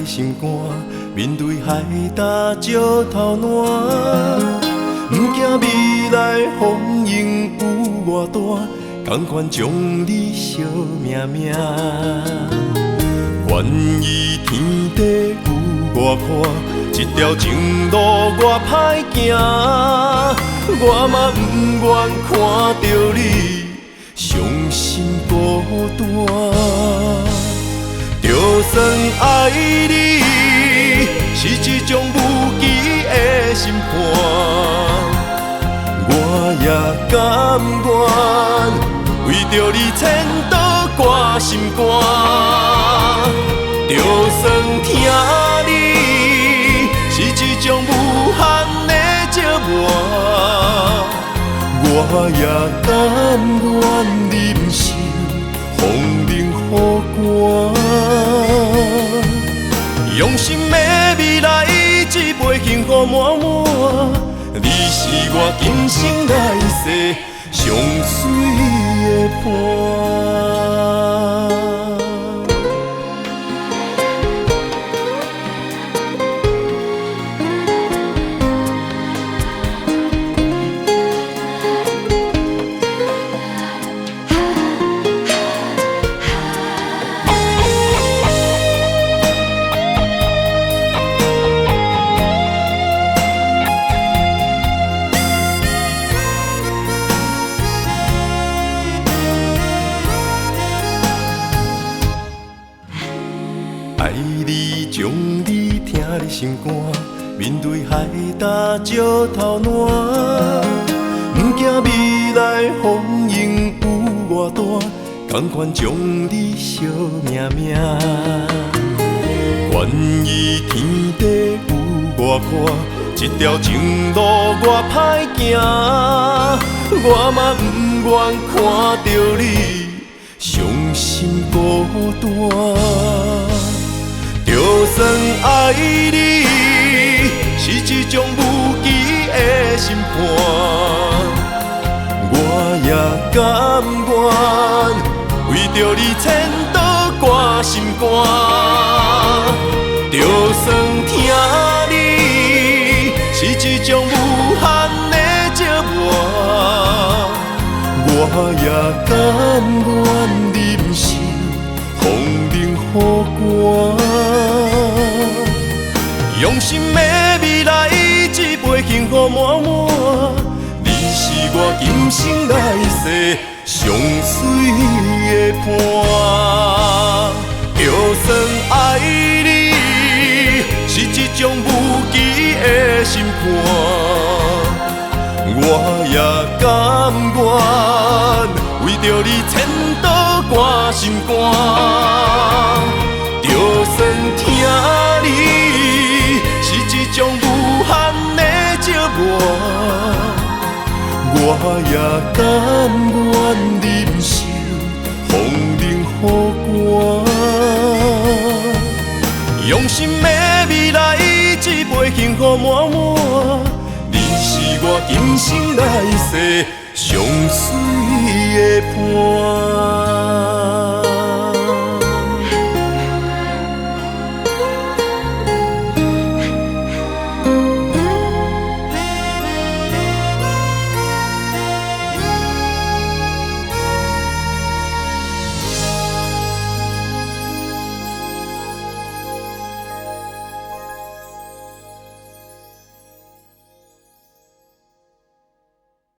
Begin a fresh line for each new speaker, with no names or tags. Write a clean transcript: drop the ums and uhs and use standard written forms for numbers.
心肝，面对海礁石头烂。不惊未来风雨有偌大，甘愿将你惜命命。愿意天地有外宽，这条情路我歹行，我嘛不愿看到你伤心孤单。就算爱你是一种无期的审判，我也甘愿为着你千刀挂心肝。就算听你是一种无限的折磨，我也甘愿忍受风冷雨寒。用心的未来，一杯幸福满满。你是我今生来世上水的伴。爱你，将你疼在心肝，面对海礁石头烂。不惊未来风雨有偌大，甘愿将你惜命命。愿意天地有外宽，这条情路我歹行，我嘛不愿看到你伤心孤单。就算爱你是一种无期的审判，我也甘愿为着你千刀挂心肝。就算听你是一种无限的折磨，我也甘愿忍受风冷雨寒。用心的未来，一杯幸福满满。你是我今生来世上水的伴。就算爱你是一种无期的审判，我也甘愿为着你千刀挂心肝。就算听你是一种无限的折磨，我也甘愿忍受风冷雨寒。用心的未来，一杯幸福满满。你是我今生来世上水的伴。